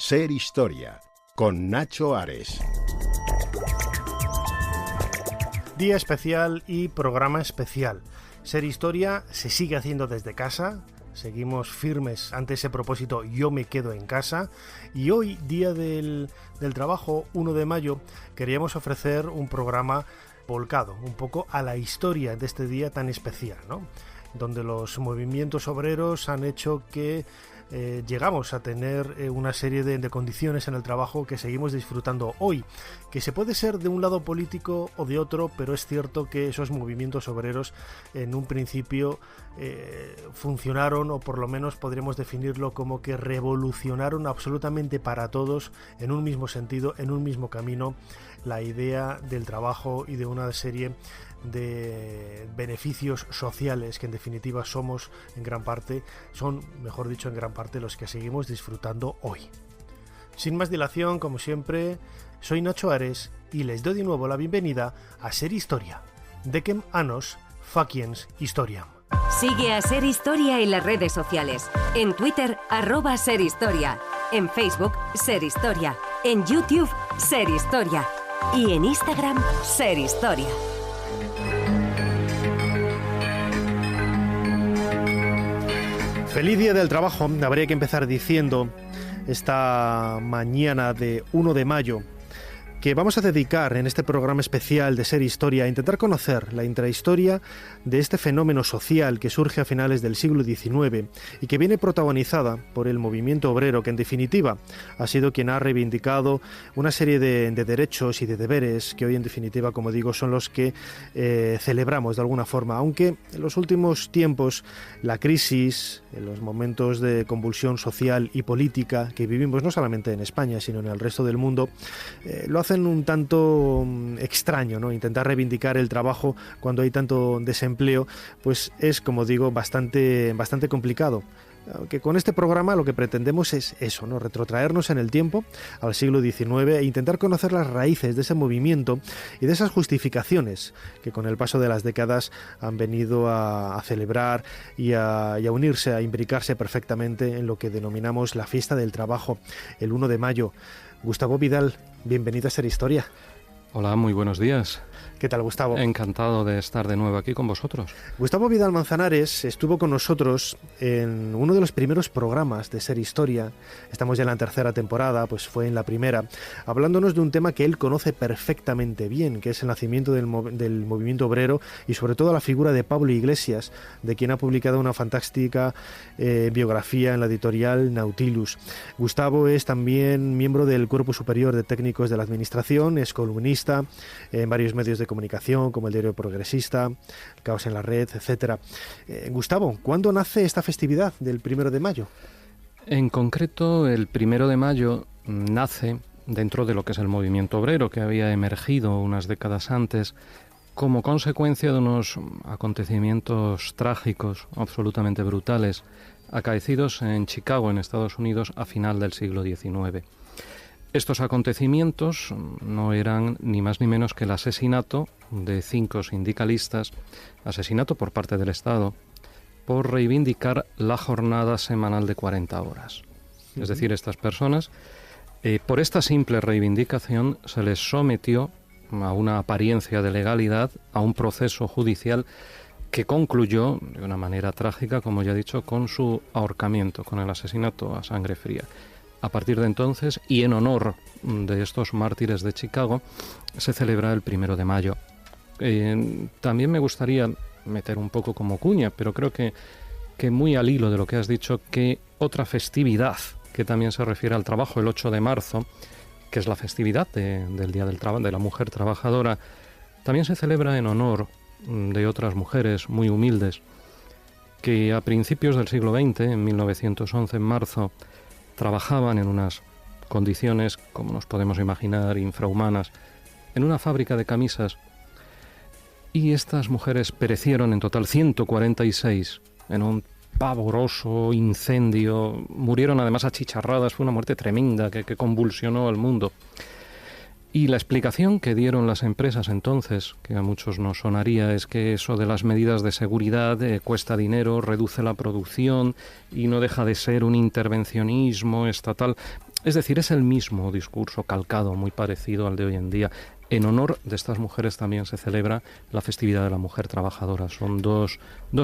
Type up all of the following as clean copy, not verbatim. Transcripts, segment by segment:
Ser Historia, con Nacho Ares. Día especial y programa especial. Ser Historia se sigue haciendo desde casa. Seguimos firmes ante ese propósito, yo me quedo en casa. Y hoy, día del trabajo, 1 de mayo, queríamos ofrecer un programa volcado un poco a la historia de este día tan especial, ¿no? Donde los movimientos obreros han hecho que llegamos a tener una serie de condiciones en el trabajo que seguimos disfrutando hoy, que se puede ser de un lado político o de otro, pero es cierto que esos movimientos obreros en un principio funcionaron, o por lo menos podríamos definirlo como que revolucionaron absolutamente para todos, en un mismo sentido, en un mismo camino, la idea del trabajo y de una serie de beneficios sociales que en definitiva somos en gran parte, mejor dicho, en gran parte los que seguimos disfrutando hoy. Sin más dilación, como siempre, soy Nacho Ares y les doy de nuevo la bienvenida a Ser Historia. Decem annos faciens historiam. Sigue a Ser Historia en las redes sociales. En Twitter, @SerHistoria. En Facebook, Ser Historia. En YouTube, Ser Historia. Y en Instagram, Ser Historia. Feliz Día del Trabajo, habría que empezar diciendo esta mañana de 1 de mayo que vamos a dedicar en este programa especial de Ser Historia a intentar conocer la intrahistoria de este fenómeno social que surge a finales del siglo XIX y que viene protagonizada por el movimiento obrero, que en definitiva ha sido quien ha reivindicado una serie de derechos y de deberes que hoy en definitiva, como digo, son los que celebramos de alguna forma, aunque en los últimos tiempos la crisis, en los momentos de convulsión social y política que vivimos no solamente en España sino en el resto del mundo, lo hacen un tanto extraño, ¿no? Intentar reivindicar el trabajo cuando hay tanto desempleo, pues es, como digo, bastante complicado. Aunque con este programa lo que pretendemos es eso, ¿no? Retrotraernos en el tiempo al siglo XIX e intentar conocer las raíces de ese movimiento y de esas justificaciones que con el paso de las décadas han venido a celebrar y a unirse, a imbricarse perfectamente en lo que denominamos la fiesta del trabajo, el 1 de mayo. Gustavo Vidal, bienvenido a Ser Historia. Hola, muy buenos días. ¿Qué tal, Gustavo? Encantado de estar de nuevo aquí con vosotros. Gustavo Vidal Manzanares estuvo con nosotros en uno de los primeros programas de Ser Historia. Estamos ya en la tercera temporada, pues fue en la primera, hablándonos de un tema que él conoce perfectamente bien, que es el nacimiento del movimiento obrero y sobre todo la figura de Pablo Iglesias, de quien ha publicado una fantástica biografía en la editorial Nautilus. Gustavo es también miembro del Cuerpo Superior de Técnicos de la Administración, es columnista en varios medios de comunicación como el Diario Progresista, El Caos en la Red, etcétera. Gustavo, ¿cuándo nace esta festividad del 1 de mayo? En concreto, el 1 de mayo nace dentro de lo que es el movimiento obrero, que había emergido unas décadas antes como consecuencia de unos acontecimientos trágicos, absolutamente brutales, acaecidos en Chicago, en Estados Unidos, a final del siglo XIX. Estos acontecimientos no eran ni más ni menos que el asesinato de 5 sindicalistas, asesinato por parte del Estado, por reivindicar la jornada semanal de 40 horas. Es decir, estas personas, por esta simple reivindicación, se les sometió a una apariencia de legalidad, a un proceso judicial que concluyó de una manera trágica, como ya he dicho, con su ahorcamiento, con el asesinato a sangre fría. A partir de entonces, y en honor de estos mártires de Chicago, se celebra el 1 de mayo. También me gustaría meter un poco como cuña, pero creo que muy al hilo de lo que has dicho, que otra festividad que también se refiere al trabajo, el 8 de marzo, que es la festividad del Día del Trabajo, de la Mujer Trabajadora, también se celebra en honor de otras mujeres muy humildes, que a principios del siglo XX, en 1911, en marzo, trabajaban en unas condiciones, como nos podemos imaginar, infrahumanas, en una fábrica de camisas, y estas mujeres perecieron en total 146 en un pavoroso incendio, murieron además achicharradas, fue una muerte tremenda que convulsionó al mundo. Y la explicación que dieron las empresas entonces, que a muchos nos sonaría, es que eso de las medidas de seguridad cuesta dinero, reduce la producción y no deja de ser un intervencionismo estatal. Es decir, es el mismo discurso calcado, muy parecido al de hoy en día. En honor de estas mujeres también se celebra la festividad de la mujer trabajadora. Son dos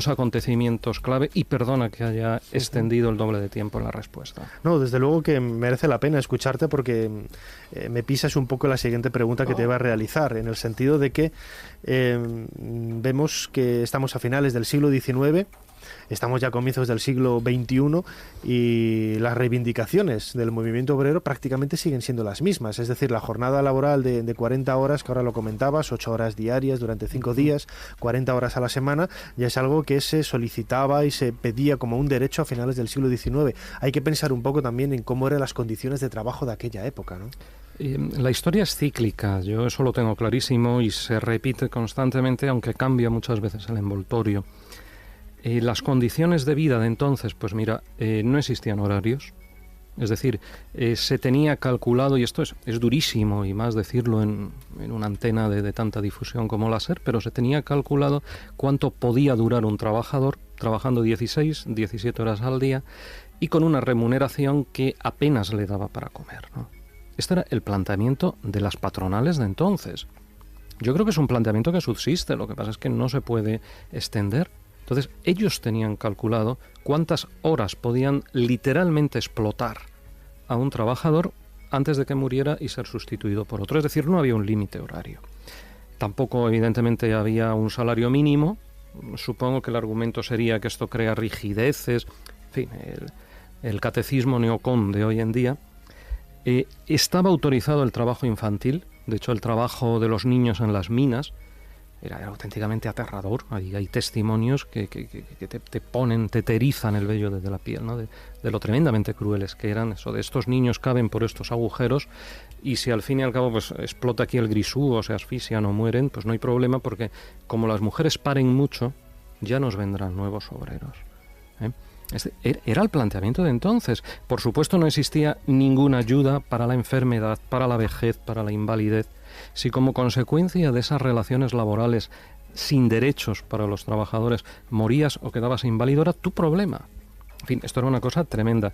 acontecimientos clave, y perdona que haya extendido el doble de tiempo en la respuesta. No, desde luego que merece la pena escucharte, porque me pisas un poco la siguiente pregunta que te iba a realizar, en el sentido de que vemos que estamos a finales del siglo XIX, estamos ya a comienzos del siglo XXI, y las reivindicaciones del movimiento obrero prácticamente siguen siendo las mismas. Es decir, la jornada laboral de 40 horas, que ahora lo comentabas, 8 horas diarias durante 5 días, 40 horas a la semana, ya es algo que se solicitaba y se pedía como un derecho a finales del siglo XIX. Hay que pensar un poco también en cómo eran las condiciones de trabajo de aquella época, ¿no? La historia es cíclica, yo eso lo tengo clarísimo, y se repite constantemente, aunque cambia muchas veces el envoltorio. Las condiciones de vida de entonces, pues mira, no existían horarios. Es decir, se tenía calculado, y esto es durísimo, y más decirlo en una antena de tanta difusión como la SER, pero se tenía calculado cuánto podía durar un trabajador trabajando 16, 17 horas al día, y con una remuneración que apenas le daba para comer, ¿no? Este era el planteamiento de las patronales de entonces. Yo creo que es un planteamiento que subsiste, lo que pasa es que no se puede extender. Entonces, ellos tenían calculado cuántas horas podían literalmente explotar a un trabajador antes de que muriera y ser sustituido por otro. Es decir, no había un límite horario. Tampoco, evidentemente, había un salario mínimo. Supongo que el argumento sería que esto crea rigideces. En fin, el catecismo neocon de hoy en día. Estaba autorizado el trabajo infantil. De hecho, el trabajo de los niños en las minas era auténticamente aterrador. Hay testimonios que te erizan el vello desde la piel, ¿no? De lo tremendamente crueles que eran. Eso de estos niños caben por estos agujeros, y si al fin y al cabo pues explota aquí el grisú o se asfixian o mueren, pues no hay problema, porque como las mujeres paren mucho, ya nos vendrán nuevos obreros, ¿eh? Era el planteamiento de entonces. Por supuesto, no existía ninguna ayuda para la enfermedad, para la vejez, para la invalidez. Si como consecuencia de esas relaciones laborales sin derechos para los trabajadores morías o quedabas inválido, era tu problema. En fin, esto era una cosa tremenda.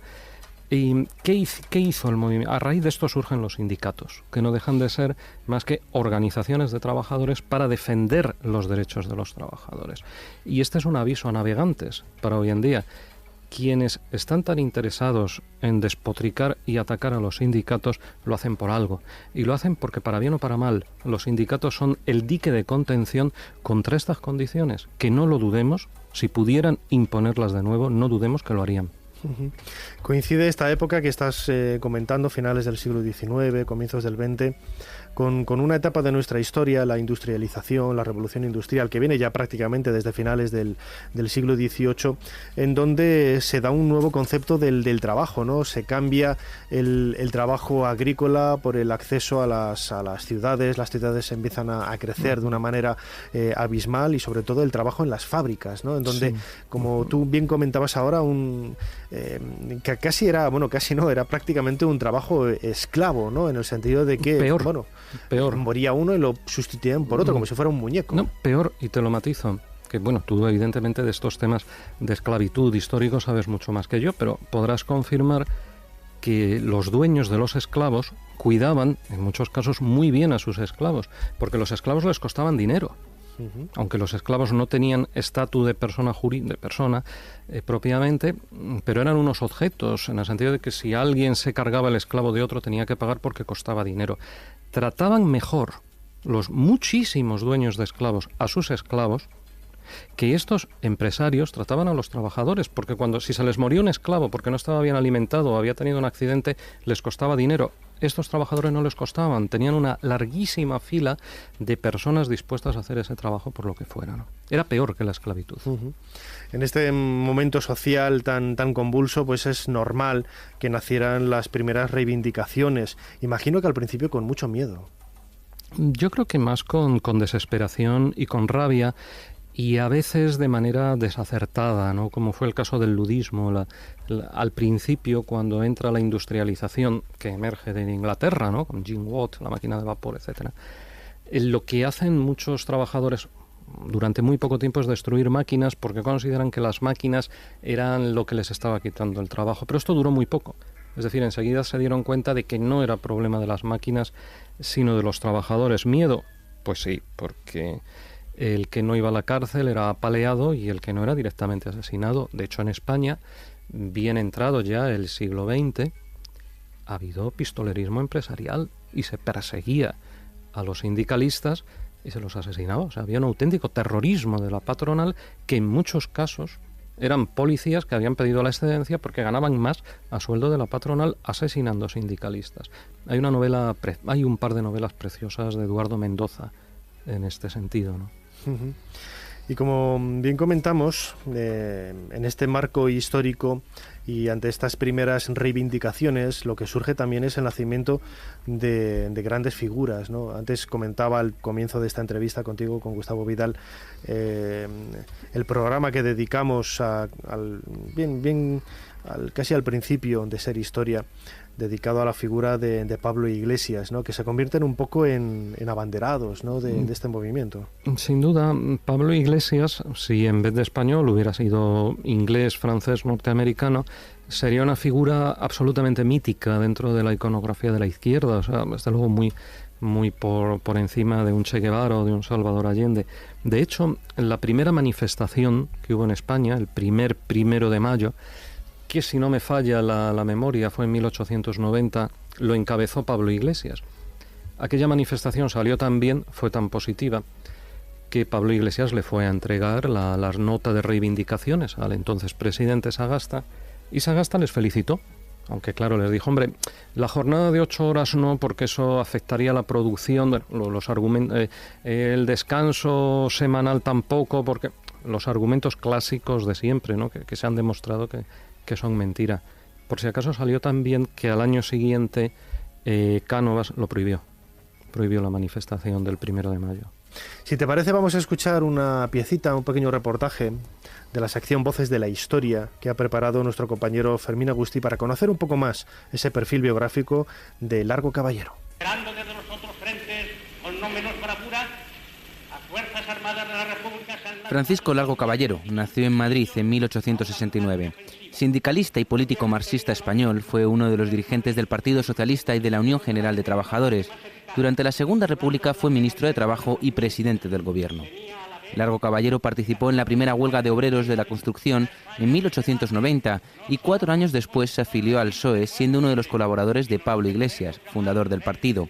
¿Y qué hizo el movimiento? A raíz de esto surgen los sindicatos, que no dejan de ser más que organizaciones de trabajadores para defender los derechos de los trabajadores. Y este es un aviso a navegantes para hoy en día. Quienes están tan interesados en despotricar y atacar a los sindicatos lo hacen por algo, y lo hacen porque, para bien o para mal, los sindicatos son el dique de contención contra estas condiciones, que no lo dudemos. Si pudieran imponerlas de nuevo, no dudemos que lo harían. Coincide esta época que estás comentando, finales del siglo XIX, comienzos del XX, con una etapa de nuestra historia, la industrialización, la revolución industrial, que viene ya prácticamente desde finales del siglo XVIII, en donde se da un nuevo concepto del trabajo, ¿no? Se cambia el trabajo agrícola por el acceso a las ciudades. Las ciudades empiezan a crecer de una manera abismal, y sobre todo el trabajo en las fábricas, ¿no? En donde, sí, como tú bien comentabas ahora, que casi era prácticamente un trabajo esclavo, ¿no? En el sentido de que peor. Moría uno y lo sustituían por otro, como si fuera un muñeco. No, peor, y te lo matizo. Que tú evidentemente de estos temas de esclavitud históricos sabes mucho más que yo, pero podrás confirmar que los dueños de los esclavos cuidaban, en muchos casos, muy bien a sus esclavos, porque los esclavos les costaban dinero. Aunque los esclavos no tenían estatus de persona propiamente, pero eran unos objetos, en el sentido de que si alguien se cargaba el esclavo de otro tenía que pagar porque costaba dinero. Trataban mejor los muchísimos dueños de esclavos a sus esclavos que estos empresarios trataban a los trabajadores, porque si se les moría un esclavo porque no estaba bien alimentado o había tenido un accidente, les costaba dinero. Estos trabajadores no les costaban, tenían una larguísima fila de personas dispuestas a hacer ese trabajo por lo que fuera, ¿no? Era peor que la esclavitud. En este momento social tan convulso, pues es normal que nacieran las primeras reivindicaciones. Imagino que al principio con mucho miedo. Yo creo que más con desesperación y con rabia, y a veces de manera desacertada, ¿no? Como fue el caso del ludismo. Al principio, cuando entra la industrialización que emerge de Inglaterra, ¿no? Con Jim Watt, la máquina de vapor, etcétera, lo que hacen muchos trabajadores durante muy poco tiempo es destruir máquinas, porque consideran que las máquinas eran lo que les estaba quitando el trabajo. Pero esto duró muy poco. Es decir, enseguida se dieron cuenta de que no era problema de las máquinas, sino de los trabajadores. ¿Miedo? Pues sí, porque el que no iba a la cárcel era apaleado y el que no era directamente asesinado. De hecho, en España, bien entrado ya el siglo XX, ha habido pistolerismo empresarial y se perseguía a los sindicalistas y se los asesinaba. O sea, había un auténtico terrorismo de la patronal que en muchos casos eran policías que habían pedido la excedencia porque ganaban más a sueldo de la patronal asesinando sindicalistas. Hay un par de novelas preciosas de Eduardo Mendoza en este sentido, ¿no? Uh-huh. Y como bien comentamos, en este marco histórico y ante estas primeras reivindicaciones, lo que surge también es el nacimiento de grandes figuras, ¿no? Antes comentaba al comienzo de esta entrevista contigo, con Gustavo Vidal, el programa que dedicamos casi al principio de Ser Historia, dedicado a la figura de Pablo Iglesias, ¿no? Que se convierten un poco en abanderados, ¿no? de este movimiento. Sin duda, Pablo Iglesias, si en vez de español hubiera sido inglés, francés, norteamericano, sería una figura absolutamente mítica dentro de la iconografía de la izquierda, o sea, desde luego muy por encima de un Che Guevara o de un Salvador Allende. De hecho, la primera manifestación que hubo en España, el 1 de mayo, que si no me falla la memoria fue en 1890, lo encabezó Pablo Iglesias. Aquella manifestación salió tan bien, fue tan positiva, que Pablo Iglesias le fue a entregar la nota de reivindicaciones al entonces presidente Sagasta, y Sagasta les felicitó, aunque claro, les dijo, hombre, la jornada de 8 horas no, porque eso afectaría la producción, bueno, los argumentos, el descanso semanal tampoco, porque los argumentos clásicos de siempre, ¿no? que se han demostrado que son mentira. Por si acaso salió tan bien que al año siguiente Cánovas lo prohibió la manifestación del 1 de mayo. Si te parece, vamos a escuchar una piecita, un pequeño reportaje de la sección Voces de la Historia que ha preparado nuestro compañero Fermín Agustí para conocer un poco más ese perfil biográfico de Largo Caballero. Esperando desde los otros frentes con no menos bravura a Fuerzas Armadas de la República. Francisco Largo Caballero nació en Madrid en 1869. Sindicalista y político marxista español, fue uno de los dirigentes del Partido Socialista y de la Unión General de Trabajadores. Durante la Segunda República fue ministro de Trabajo y presidente del Gobierno. Largo Caballero participó en la primera huelga de obreros de la construcción en 1890 y 4 años después se afilió al PSOE, siendo uno de los colaboradores de Pablo Iglesias, fundador del partido.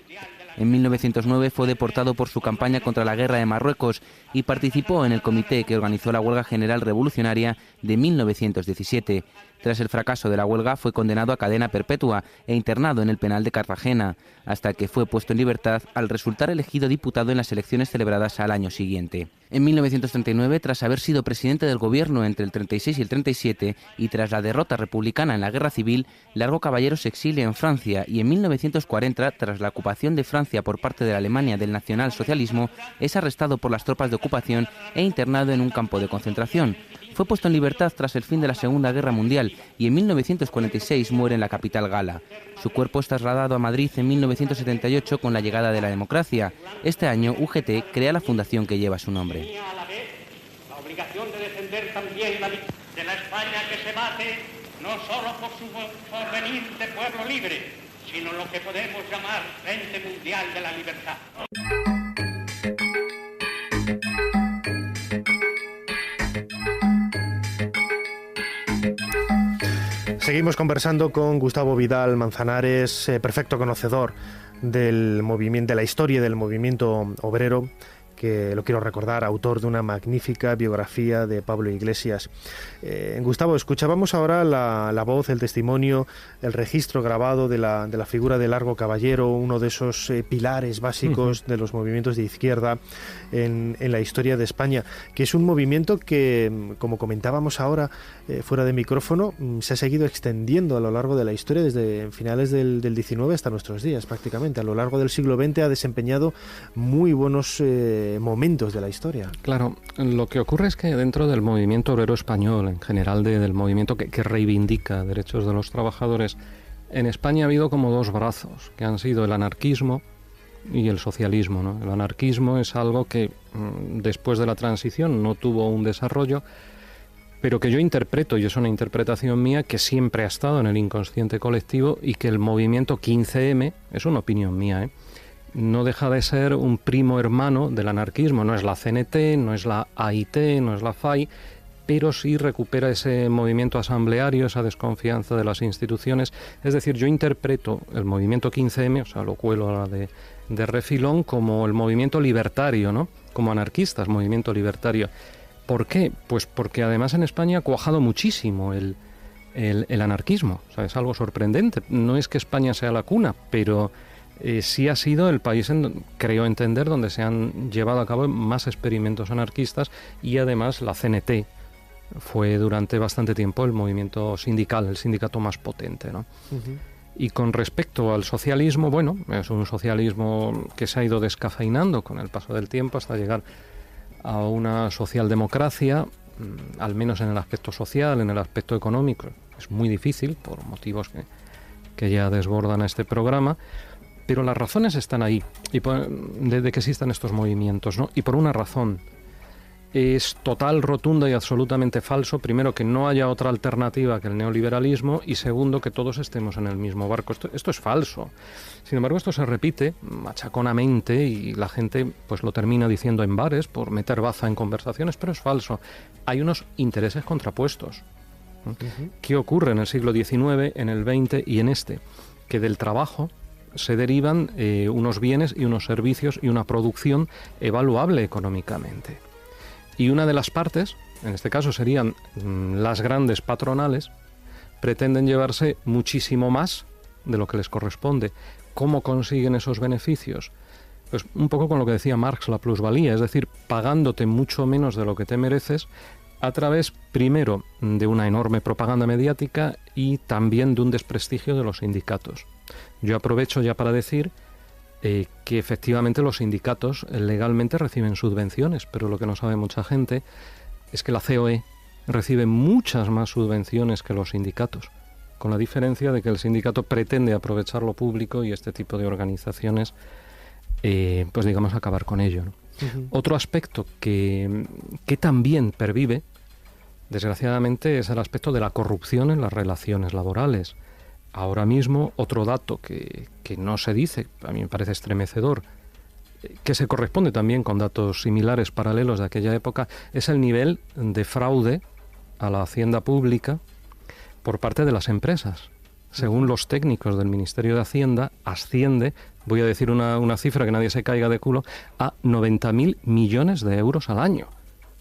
En 1909 fue deportado por su campaña contra la guerra de Marruecos y participó en el comité que organizó la Huelga General Revolucionaria de 1917. Tras el fracaso de la huelga fue condenado a cadena perpetua e internado en el penal de Cartagena, hasta que fue puesto en libertad al resultar elegido diputado en las elecciones celebradas al año siguiente. En 1939, tras haber sido presidente del gobierno entre el 36 y el 37 y tras la derrota republicana en la Guerra Civil, Largo Caballero se exilia en Francia y en 1940, tras la ocupación de Francia por parte de la Alemania del nacionalsocialismo, es arrestado por las tropas de ocupación e internado en un campo de concentración. Fue puesto en libertad tras el fin de la Segunda Guerra Mundial y en 1946 muere en la capital gala. Su cuerpo es trasladado a Madrid en 1978 con la llegada de la democracia. Este año UGT crea la fundación que lleva su nombre. La obligación de defender también de la España que se bate no solo por su porvenir de pueblo libre, sino lo que podemos llamar Frente Mundial de la Libertad. Seguimos conversando con Gustavo Vidal Manzanares, perfecto conocedor del movimiento, de la historia del movimiento obrero, que lo quiero recordar, autor de una magnífica biografía de Pablo Iglesias. Gustavo, escuchábamos ahora la voz, el testimonio, el registro grabado de la figura de Largo Caballero, uno de esos pilares básicos de los movimientos de izquierda en la historia de España, que es un movimiento que, como comentábamos ahora fuera de micrófono, se ha seguido extendiendo a lo largo de la historia desde finales del 19 hasta nuestros días prácticamente. A lo largo del siglo XX ha desempeñado muy buenos momentos de la historia. Claro, lo que ocurre es que dentro del movimiento obrero español, en general del movimiento que reivindica derechos de los trabajadores, en España ha habido como dos brazos, que han sido el anarquismo y el socialismo, ¿no? El anarquismo es algo que después de la transición no tuvo un desarrollo, pero que yo interpreto, y es una interpretación mía, que siempre ha estado en el inconsciente colectivo y que el movimiento 15M, es una opinión mía, no deja de ser un primo hermano del anarquismo. No es la CNT, no es la AIT, no es la FAI, pero sí recupera ese movimiento asambleario, esa desconfianza de las instituciones. Es decir, yo interpreto el movimiento 15M, o sea, lo cuelo a la de refilón, como el movimiento libertario, ¿no? Como anarquistas, movimiento libertario. ¿Por qué? Pues porque además en España ha cuajado muchísimo el anarquismo. O sea, es algo sorprendente. No es que España sea la cuna, pero sí ha sido el país, creo entender, donde se han llevado a cabo más experimentos anarquistas, y además la CNT fue durante bastante tiempo el movimiento sindical, el sindicato más potente, ¿no? Uh-huh. Y con respecto al socialismo, bueno, es un socialismo que se ha ido descafeinando con el paso del tiempo hasta llegar a una socialdemocracia, al menos en el aspecto social, en el aspecto económico. Es muy difícil, por motivos que ya desbordan a este programa, pero las razones están ahí, y de que existan estos movimientos, ¿no? Y por una razón. Es total, rotunda y absolutamente falso, primero, que no haya otra alternativa que el neoliberalismo, y segundo, que todos estemos en el mismo barco. Esto es falso. Sin embargo, esto se repite machaconamente y la gente pues lo termina diciendo en bares por meter baza en conversaciones, pero es falso. Hay unos intereses contrapuestos. Uh-huh. ¿Qué ocurre en el siglo XIX, en el XX y en este? Que del trabajo se derivan unos bienes y unos servicios y una producción evaluable económicamente. Y una de las partes, en este caso serían las grandes patronales, pretenden llevarse muchísimo más de lo que les corresponde. ¿Cómo consiguen esos beneficios? Pues un poco con lo que decía Marx, la plusvalía, es decir, pagándote mucho menos de lo que te mereces a través, primero, de una enorme propaganda mediática y también de un desprestigio de los sindicatos. Yo aprovecho ya para decir que efectivamente los sindicatos legalmente reciben subvenciones, pero lo que no sabe mucha gente es que la COE recibe muchas más subvenciones que los sindicatos, con la diferencia de que el sindicato pretende aprovechar lo público y este tipo de organizaciones, pues digamos, acabar con ello, ¿no? Uh-huh. Otro aspecto que también pervive, desgraciadamente, es el aspecto de la corrupción en las relaciones laborales. Ahora mismo, otro dato que no se dice, a mí me parece estremecedor, que se corresponde también con datos similares, paralelos de aquella época, es el nivel de fraude a la hacienda pública por parte de las empresas. Según los técnicos del Ministerio de Hacienda, asciende, voy a decir una cifra que nadie se caiga de culo, a 90.000 millones de euros al año.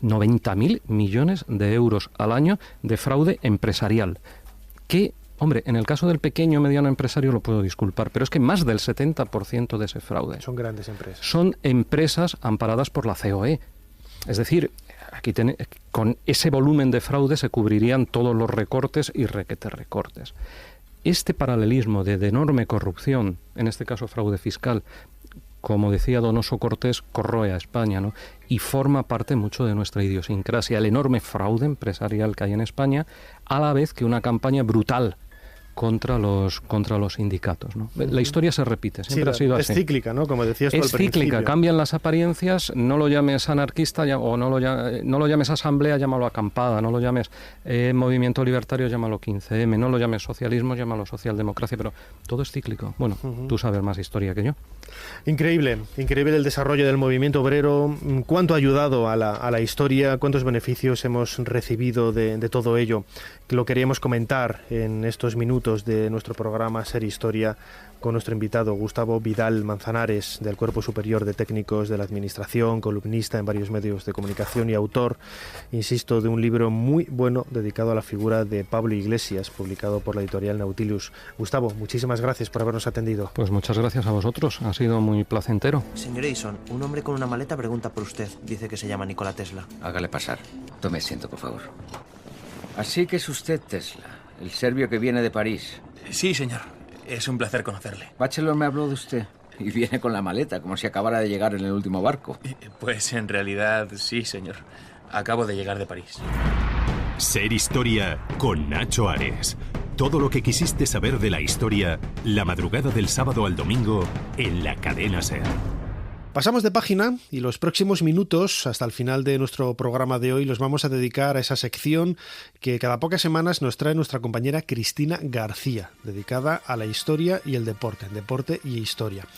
90.000 millones de euros al año de fraude empresarial. Que, hombre, en el caso del pequeño o mediano empresario lo puedo disculpar, pero es que más del 70% de ese fraude son grandes empresas. Son empresas amparadas por la COE. Es decir, aquí con ese volumen de fraude se cubrirían todos los recortes y requete recortes. Este paralelismo de enorme corrupción, en este caso fraude fiscal, como decía Donoso Cortés, corroe a España, ¿no? Y forma parte mucho de nuestra idiosincrasia, el enorme fraude empresarial que hay en España, a la vez que una campaña brutal contra los sindicatos, ¿no? La historia se repite, siempre ha sido así. Es cíclica, ¿no? Como decías tú al principio. Es cíclica, cambian las apariencias, no lo llames anarquista o no lo llames asamblea, llámalo acampada, no lo llames movimiento libertario, llámalo 15M, no lo llames socialismo, llámalo socialdemocracia, pero todo es cíclico. Bueno, tú sabes más historia que yo. Increíble el desarrollo del movimiento obrero, cuánto ha ayudado a la historia, cuántos beneficios hemos recibido de todo ello. Lo queríamos comentar en estos minutos de nuestro programa Ser Historia con nuestro invitado Gustavo Vidal Manzanares, del Cuerpo Superior de Técnicos de la Administración, columnista en varios medios de comunicación y autor, insisto, de un libro muy bueno dedicado a la figura de Pablo Iglesias, publicado por la editorial Nautilus. Gustavo, muchísimas gracias por habernos atendido. Pues muchas gracias a vosotros, ha sido muy placentero. Señor Edison, un hombre con una maleta pregunta por usted. Dice que se llama Nikola Tesla. Hágale pasar. Tome asiento, por favor. Así que es usted Tesla, el serbio que viene de París. Sí, señor. Es un placer conocerle. Bachelor me habló de usted y viene con la maleta, como si acabara de llegar en el último barco. Pues en realidad sí, señor. Acabo de llegar de París. Ser Historia con Nacho Ares. Todo lo que quisiste saber de la historia, la madrugada del sábado al domingo en la cadena SER. Pasamos de página y los próximos minutos, hasta el final de nuestro programa de hoy, los vamos a dedicar a esa sección que cada pocas semanas nos trae nuestra compañera Cristina García, dedicada a la historia y el deporte y historia.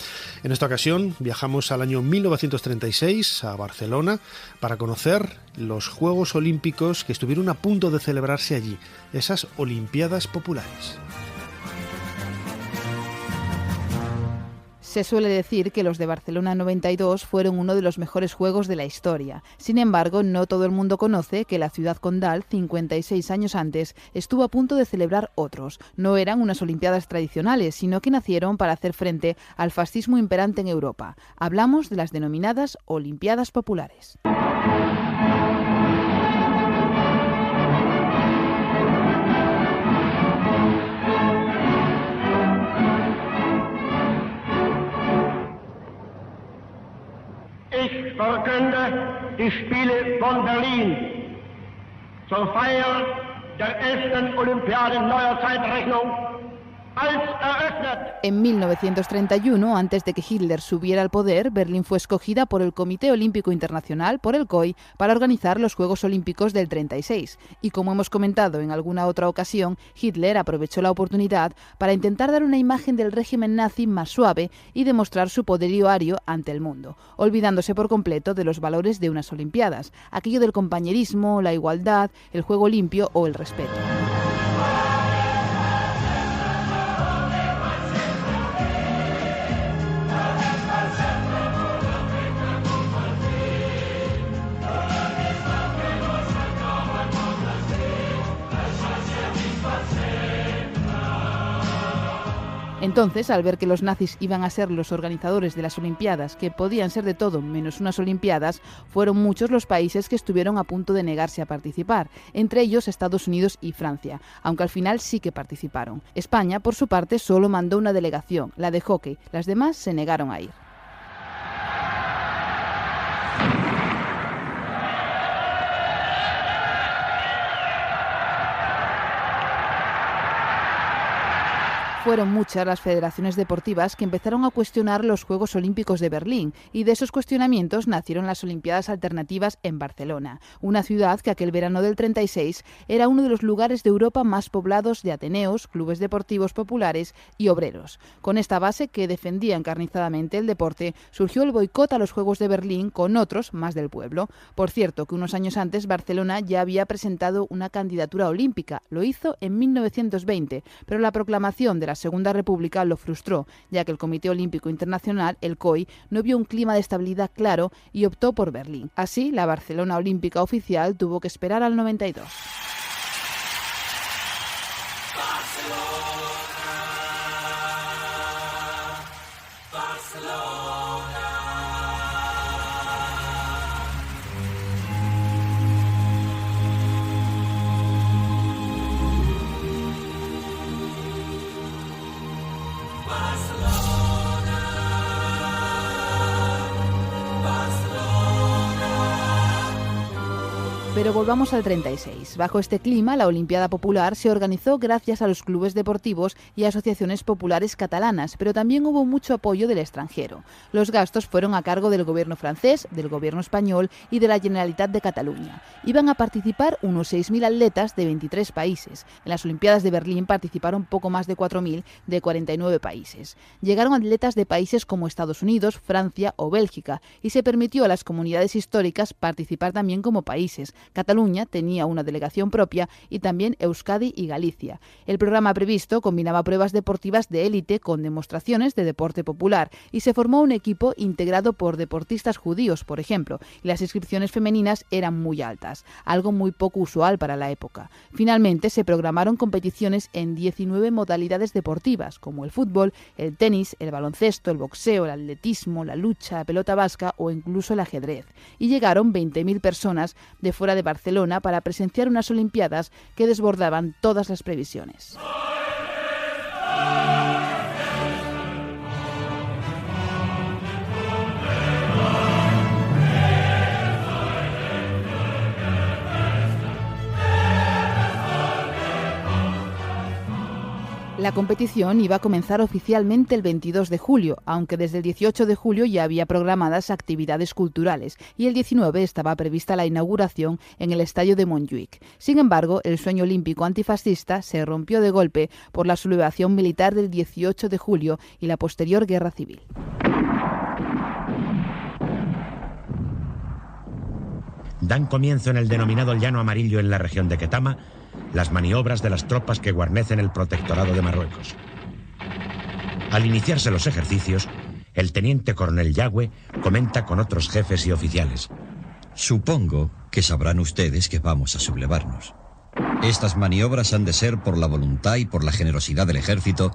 En esta ocasión viajamos al año 1936 a Barcelona para conocer los Juegos Olímpicos que estuvieron a punto de celebrarse allí, esas Olimpiadas Populares. Se suele decir que los de Barcelona 92 fueron uno de los mejores juegos de la historia. Sin embargo, no todo el mundo conoce que la ciudad condal, 56 años antes, estuvo a punto de celebrar otros. No eran unas Olimpiadas tradicionales, sino que nacieron para hacer frente al fascismo imperante en Europa. Hablamos de las denominadas Olimpiadas Populares. Ich verkünde die Spiele von Berlin zur Feier der 11. Olympiade neuer Zeitrechnung als eröffnet. En 1931, antes de que Hitler subiera al poder, Berlín fue escogida por el Comité Olímpico Internacional, por el COI, para organizar los Juegos Olímpicos del 36. Y como hemos comentado en alguna otra ocasión, Hitler aprovechó la oportunidad para intentar dar una imagen del régimen nazi más suave y demostrar su poderío ario ante el mundo, olvidándose por completo de los valores de unas Olimpiadas, aquello del compañerismo, la igualdad, el juego limpio o el respeto. Entonces, al ver que los nazis iban a ser los organizadores de las Olimpiadas, que podían ser de todo menos unas Olimpiadas, fueron muchos los países que estuvieron a punto de negarse a participar, entre ellos Estados Unidos y Francia, aunque al final sí que participaron. España, por su parte, solo mandó una delegación, la de hockey, las demás se negaron a ir. Fueron muchas las federaciones deportivas que empezaron a cuestionar los Juegos Olímpicos de Berlín, y de esos cuestionamientos nacieron las Olimpiadas Alternativas en Barcelona, una ciudad que aquel verano del 36 era uno de los lugares de Europa más poblados de ateneos, clubes deportivos populares y obreros. Con esta base, que defendía encarnizadamente el deporte, surgió el boicot a los Juegos de Berlín con otros más del pueblo. Por cierto, que unos años antes Barcelona ya había presentado una candidatura olímpica, lo hizo en 1920, pero la proclamación de la Segunda República lo frustró, ya que el Comité Olímpico Internacional, el COI, no vio un clima de estabilidad claro y optó por Berlín. Así, la Barcelona Olímpica oficial tuvo que esperar al 92. Pero volvamos al 36. Bajo este clima, la Olimpiada Popular se organizó gracias a los clubes deportivos y asociaciones populares catalanas, pero también hubo mucho apoyo del extranjero. Los gastos fueron a cargo del gobierno francés, del gobierno español y de la Generalitat de Cataluña. Iban a participar unos 6.000 atletas de 23 países. En las Olimpiadas de Berlín participaron poco más de 4.000 de 49 países. Llegaron atletas de países como Estados Unidos, Francia o Bélgica, y se permitió a las comunidades históricas participar también como países. Cataluña tenía una delegación propia y también Euskadi y Galicia. El programa previsto combinaba pruebas deportivas de élite con demostraciones de deporte popular y se formó un equipo integrado por deportistas judíos, por ejemplo, y las inscripciones femeninas eran muy altas, algo muy poco usual para la época. Finalmente se programaron competiciones en 19 modalidades deportivas, como el fútbol, el tenis, el baloncesto, el boxeo, el atletismo, la lucha, la pelota vasca o incluso el ajedrez. Y llegaron 20.000 personas de fuera de Barcelona para presenciar unas Olimpiadas que desbordaban todas las previsiones. La competición iba a comenzar oficialmente el 22 de julio, aunque desde el 18 de julio ya había programadas actividades culturales y el 19 estaba prevista la inauguración en el estadio de Montjuïc. Sin embargo, el sueño olímpico antifascista se rompió de golpe por la sublevación militar del 18 de julio y la posterior guerra civil. Dan comienzo en el denominado Llano Amarillo en la región de Ketama las maniobras de las tropas que guarnecen el protectorado de Marruecos. Al iniciarse los ejercicios, el teniente coronel Yagüe comenta con otros jefes y oficiales. Supongo que sabrán ustedes que vamos a sublevarnos. Estas maniobras han de ser, por la voluntad y por la generosidad del ejército,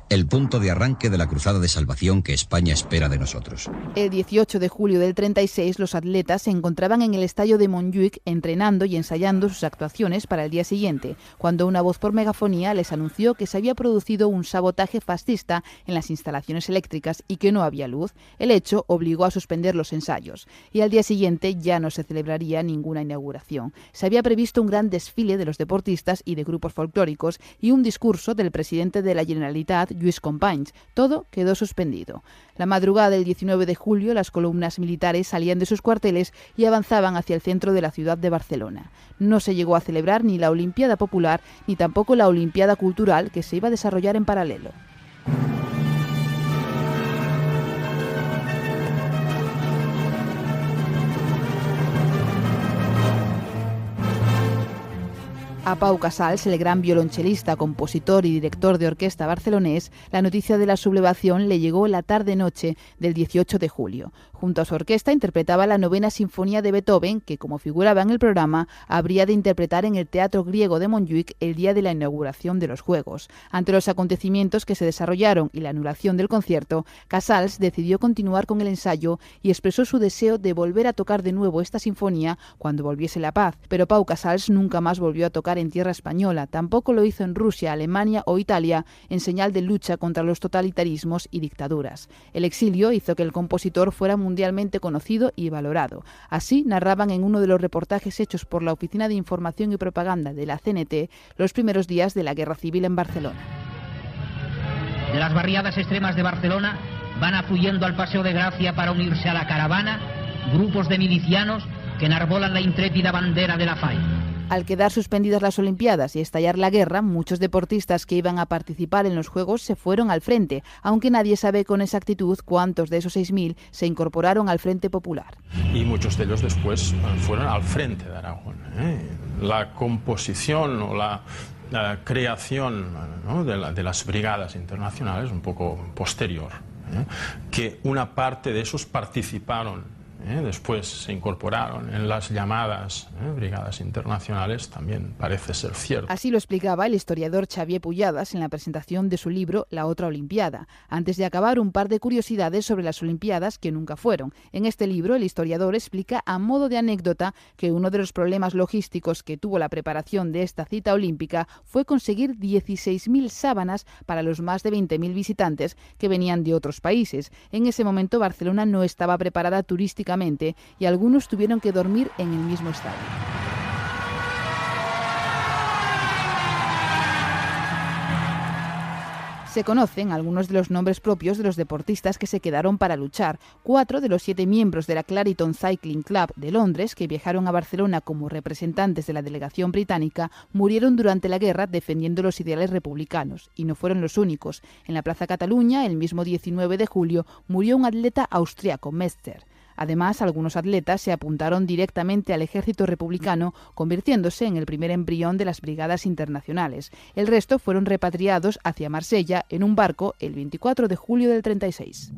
el punto de arranque de la cruzada de salvación que España espera de nosotros. El 18 de julio del 36, los atletas se encontraban en el estadio de Montjuïc entrenando y ensayando sus actuaciones para el día siguiente, cuando una voz por megafonía les anunció que se había producido un sabotaje fascista en las instalaciones eléctricas y que no había luz. El hecho obligó a suspender los ensayos y al día siguiente ya no se celebraría ninguna inauguración. Se había previsto un gran desfile de los deportistas y de grupos folclóricos y un discurso del presidente de la Generalitat, Lluís Companys. Todo quedó suspendido. La madrugada del 19 de julio, las columnas militares salían de sus cuarteles y avanzaban hacia el centro de la ciudad de Barcelona. No se llegó a celebrar ni la Olimpiada Popular ni tampoco la Olimpiada Cultural, que se iba a desarrollar en paralelo. A Pau Casals, el gran violonchelista, compositor y director de orquesta barcelonés, la noticia de la sublevación le llegó la tarde-noche del 18 de julio. Junto a su orquesta interpretaba la 9ª Sinfonía de Beethoven, que, como figuraba en el programa, habría de interpretar en el Teatro Griego de Montjuïc el día de la inauguración de los Juegos. Ante los acontecimientos que se desarrollaron y la anulación del concierto, Casals decidió continuar con el ensayo y expresó su deseo de volver a tocar de nuevo esta sinfonía cuando volviese la paz. Pero Pau Casals nunca más volvió a tocar en tierra española, tampoco lo hizo en Rusia, Alemania o Italia, en señal de lucha contra los totalitarismos y dictaduras. El exilio hizo que el compositor fuera mundialmente conocido y valorado. Así narraban en uno de los reportajes hechos por la Oficina de Información y Propaganda de la CNT los primeros días de la Guerra Civil en Barcelona. De las barriadas extremas de Barcelona van afluyendo al Paseo de Gracia para unirse a la caravana grupos de milicianos que enarbolan la intrépida bandera de la FAI. Al quedar suspendidas las Olimpiadas y estallar la guerra, muchos deportistas que iban a participar en los Juegos se fueron al frente, aunque nadie sabe con exactitud cuántos de esos 6.000 se incorporaron al Frente Popular. Y muchos de ellos después fueron al Frente de Aragón. La composición o la creación, ¿no?, de las brigadas internacionales un poco posterior, que una parte de esos participaron. Después se incorporaron en las llamadas brigadas internacionales, también parece ser cierto. Así lo explicaba el historiador Xavier Pujadas en la presentación de su libro La otra Olimpiada. Antes de acabar, un par de curiosidades sobre las Olimpiadas que nunca fueron. En este libro, el historiador explica a modo de anécdota que uno de los problemas logísticos que tuvo la preparación de esta cita olímpica fue conseguir 16.000 sábanas para los más de 20.000 visitantes que venían de otros países. En ese momento, Barcelona no estaba preparada turísticamente y algunos tuvieron que dormir en el mismo estadio. Se conocen algunos de los nombres propios de los deportistas que se quedaron para luchar. 4 de los 7 miembros de la Clariton Cycling Club de Londres, que viajaron a Barcelona como representantes de la delegación británica, murieron durante la guerra defendiendo los ideales republicanos. Y no fueron los únicos. En la Plaza Cataluña, el mismo 19 de julio, murió un atleta austriaco, Metzger. Además, algunos atletas se apuntaron directamente al ejército republicano, convirtiéndose en el primer embrión de las brigadas internacionales. El resto fueron repatriados hacia Marsella en un barco el 24 de julio del 36.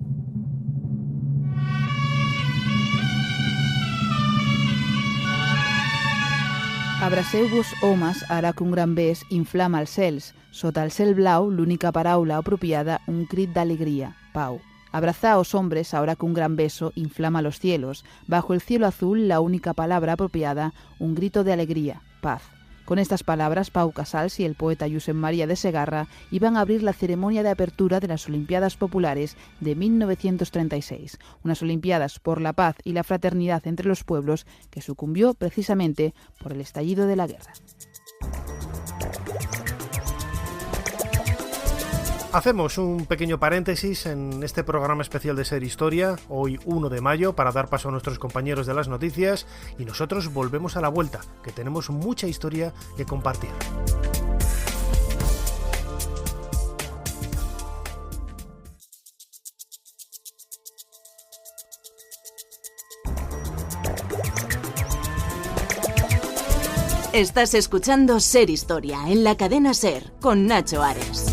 Abraceu-vos, homes, ara que un gran bes inflama els cels. Sota el cel blau, l'única paraula apropiada, un crit d'alegria, pau. Abrazaos, hombres, ahora que un gran beso inflama los cielos. Bajo el cielo azul, la única palabra apropiada, un grito de alegría, paz. Con estas palabras, Pau Casals y el poeta Josep María de Segarra iban a abrir la ceremonia de apertura de las Olimpiadas Populares de 1936. Unas Olimpiadas por la paz y la fraternidad entre los pueblos que sucumbió precisamente por el estallido de la guerra. Hacemos un pequeño paréntesis en este programa especial de Ser Historia, hoy 1 de mayo, para dar paso a nuestros compañeros de las noticias, y nosotros volvemos a la vuelta, que tenemos mucha historia que compartir. Estás escuchando Ser Historia en la cadena Ser con Nacho Ares.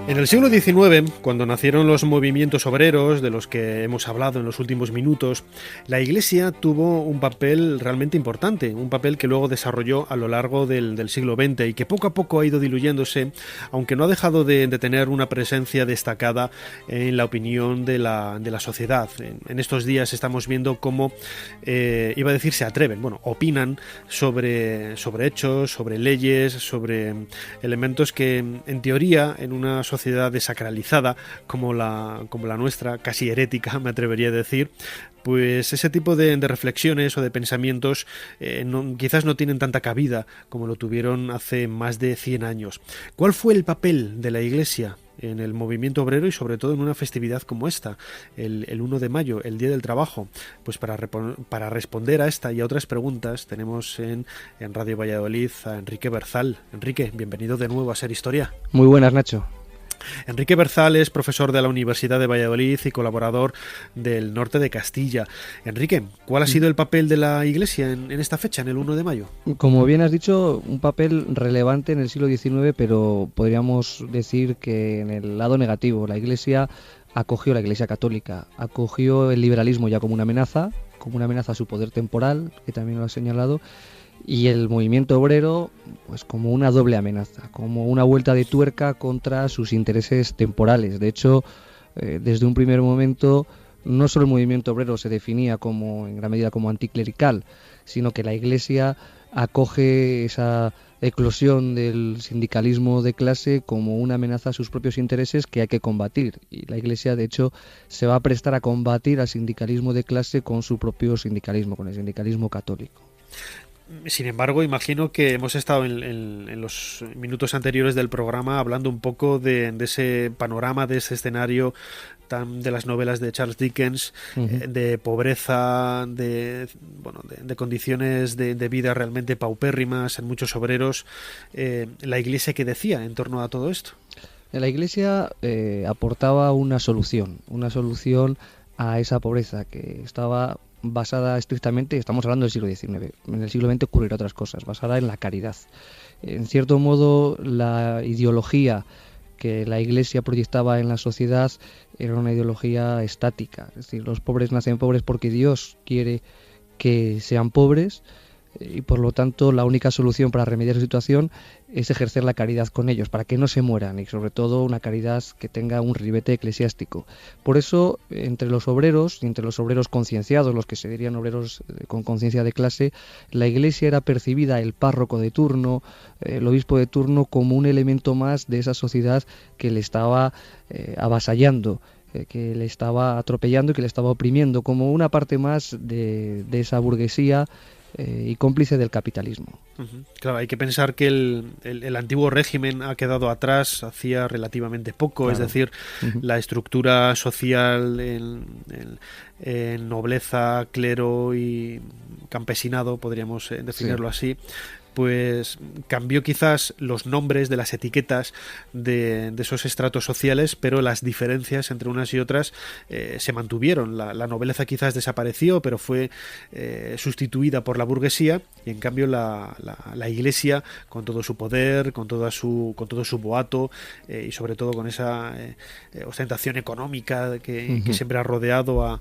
En el siglo XIX, cuando nacieron los movimientos obreros de los que hemos hablado en los últimos minutos, la Iglesia tuvo un papel realmente importante, un papel que luego desarrolló a lo largo del siglo XX y que poco a poco ha ido diluyéndose, aunque no ha dejado de tener una presencia destacada en la opinión de la sociedad. En estos días estamos viendo cómo, iba a decir se atreven, opinan sobre hechos, sobre leyes, sobre elementos que en teoría en una sociedad desacralizada como la nuestra, casi herética me atrevería a decir, pues ese tipo de reflexiones o de pensamientos quizás no tienen tanta cabida como lo tuvieron hace más de 100 años. ¿Cuál fue el papel de la Iglesia en el movimiento obrero y sobre todo en una festividad como esta, el 1 de mayo, el Día del Trabajo? Pues para responder a esta y a otras preguntas tenemos en Radio Valladolid a Enrique Berzal. Enrique, bienvenido de nuevo a Ser Historia. Muy buenas, Nacho. Enrique Berzal es profesor de la Universidad de Valladolid y colaborador del Norte de Castilla. Enrique, ¿cuál ha sido el papel de la Iglesia en esta fecha, en el 1 de mayo? Como bien has dicho, un papel relevante en el siglo XIX, pero podríamos decir que en el lado negativo. La Iglesia católica, acogió el liberalismo ya como una amenaza a su poder temporal, que también lo ha señalado, y el movimiento obrero pues como una doble amenaza, como una vuelta de tuerca contra sus intereses temporales. De hecho, desde un primer momento, no solo el movimiento obrero se definía en gran medida como anticlerical, sino que la Iglesia acoge esa eclosión del sindicalismo de clase como una amenaza a sus propios intereses que hay que combatir. Y la Iglesia, de hecho, se va a prestar a combatir al sindicalismo de clase con su propio sindicalismo, con el sindicalismo católico. Sin embargo, imagino que hemos estado en los minutos anteriores del programa hablando un poco de ese panorama, de ese escenario de las novelas de Charles Dickens, de pobreza, de condiciones de vida realmente paupérrimas en muchos obreros. ¿La Iglesia qué decía en torno a todo esto? La Iglesia aportaba una solución a esa pobreza que estaba basada estrictamente, estamos hablando del siglo XIX, en el siglo XX ocurrirá otras cosas, basada en la caridad. En cierto modo, la ideología que la Iglesia proyectaba en la sociedad era una ideología estática, es decir, los pobres nacen pobres porque Dios quiere que sean pobres, y por lo tanto la única solución para remediar la situación es ejercer la caridad con ellos, para que no se mueran, y sobre todo una caridad que tenga un ribete eclesiástico. Por eso, entre los obreros, y entre los obreros concienciados, los que se dirían obreros con conciencia de clase, la Iglesia era percibida, el párroco de turno, el obispo de turno, como un elemento más de esa sociedad que le estaba avasallando, que le estaba atropellando y que le estaba oprimiendo, como una parte más de esa burguesía y cómplice del capitalismo. Claro, hay que pensar que el antiguo régimen ha quedado atrás hacía relativamente poco, claro. Es decir, la estructura social en nobleza, clero y campesinado, podríamos definirlo así, pues cambió quizás los nombres de las etiquetas de esos estratos sociales, pero las diferencias entre unas y otras se mantuvieron. La nobleza quizás desapareció, pero fue sustituida por la burguesía, y en cambio la Iglesia, con todo su poder, con todo su boato, y sobre todo con esa ostentación económica que siempre ha rodeado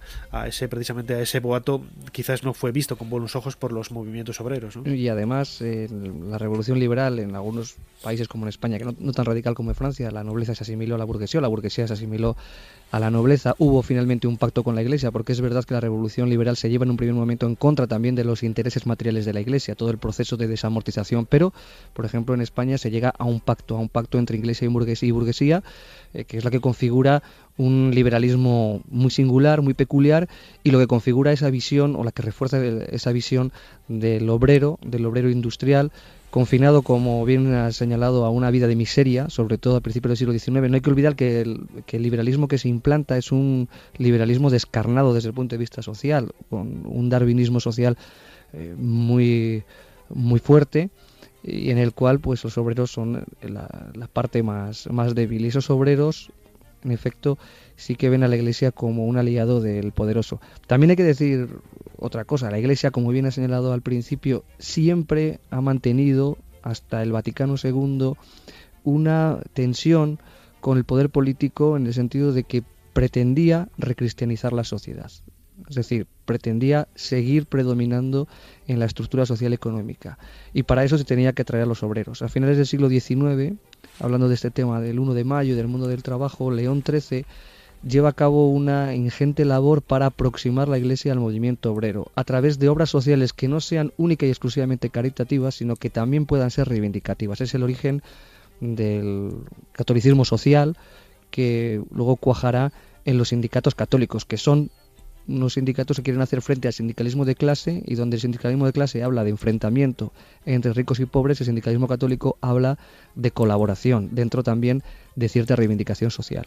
precisamente a ese boato, quizás no fue visto con buenos ojos por los movimientos obreros, ¿no? Y además la revolución liberal en algunos países como en España, que no tan radical como en Francia, la nobleza se asimiló a la burguesía se asimiló a la nobleza. Hubo finalmente un pacto con la Iglesia, porque es verdad que la revolución liberal se lleva en un primer momento en contra también de los intereses materiales de la Iglesia, todo el proceso de desamortización, pero, por ejemplo, en España se llega a un pacto entre Iglesia y burguesía, que es la que configura un liberalismo muy singular, muy peculiar, y lo que configura esa visión, o la que refuerza esa visión del obrero industrial, confinado, como bien ha señalado, a una vida de miseria, sobre todo a principios del siglo XIX. No hay que olvidar que el liberalismo que se implanta es un liberalismo descarnado desde el punto de vista social, con un darwinismo social muy, muy fuerte, y en el cual pues los obreros son la parte más débil. Y esos obreros, en efecto, sí que ven a la Iglesia como un aliado del poderoso. También hay que decir otra cosa: la Iglesia, como bien ha señalado al principio, siempre ha mantenido, hasta el Vaticano II, una tensión con el poder político, en el sentido de que pretendía recristianizar la sociedad. Es decir, pretendía seguir predominando en la estructura social económica. Y para eso se tenía que atraer a los obreros. A finales del siglo XIX, hablando de este tema del 1 de mayo y del mundo del trabajo, León XIII lleva a cabo una ingente labor para aproximar la Iglesia al movimiento obrero, a través de obras sociales que no sean única y exclusivamente caritativas, sino que también puedan ser reivindicativas. Es el origen del catolicismo social, que luego cuajará en los sindicatos católicos, que son unos sindicatos que quieren hacer frente al sindicalismo de clase, y donde el sindicalismo de clase habla de enfrentamiento entre ricos y pobres, el sindicalismo católico habla de colaboración, dentro también de cierta reivindicación social.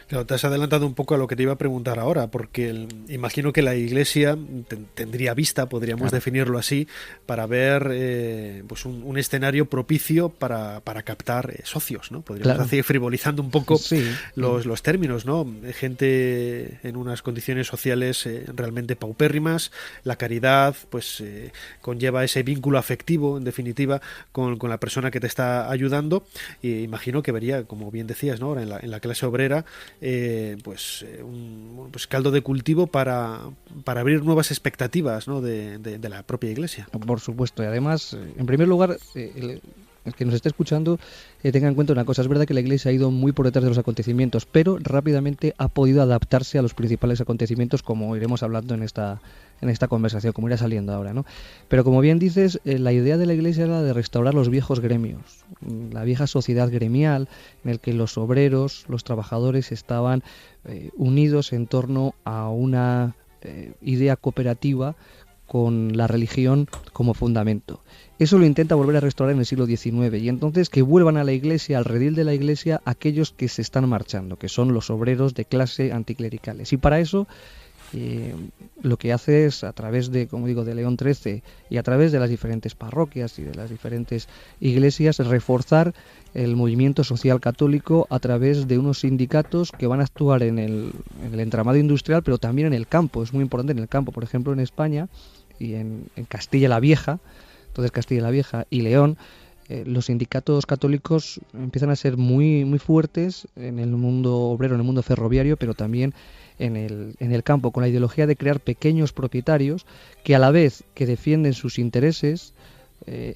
Claro, te has adelantado un poco a lo que te iba a preguntar ahora, porque imagino que la Iglesia tendría vista, podríamos definirlo así, para ver pues un escenario propicio para captar socios, ¿no? Podríamos decir, frivolizando un poco los términos, ¿no? Gente en unas condiciones sociales realmente paupérrimas. La caridad pues conlleva ese vínculo afectivo, en definitiva, con la persona que te está ayudando, y imagino que vería, como bien decías, ¿no? Ahora en la clase obrera, pues caldo de cultivo para abrir nuevas expectativas, ¿no? de la propia Iglesia. Por supuesto, y además, en primer lugar, el que nos esté escuchando tenga en cuenta una cosa: es verdad que la Iglesia ha ido muy por detrás de los acontecimientos, pero rápidamente ha podido adaptarse a los principales acontecimientos, como iremos hablando en esta conversación, como irá saliendo ahora, ¿no? Pero como bien dices, la idea de la Iglesia era de restaurar los viejos gremios, la vieja sociedad gremial, en el que los obreros, los trabajadores estaban unidos en torno a una idea cooperativa, con la religión como fundamento. Eso lo intenta volver a restaurar en el siglo XIX, y entonces que vuelvan a la Iglesia, al redil de la Iglesia, aquellos que se están marchando, que son los obreros de clase anticlericales. Y para eso lo que hace es, a través de, como digo, de León XIII, y a través de las diferentes parroquias y de las diferentes iglesias, reforzar el movimiento social católico a través de unos sindicatos que van a actuar en el entramado industrial, pero también en el campo. Es muy importante en el campo. Por ejemplo, en España y en Castilla la Vieja, entonces Castilla la Vieja y León, los sindicatos católicos empiezan a ser muy, muy fuertes en el mundo obrero, en el mundo ferroviario, pero también en el campo, con la ideología de crear pequeños propietarios que, a la vez que defienden sus intereses,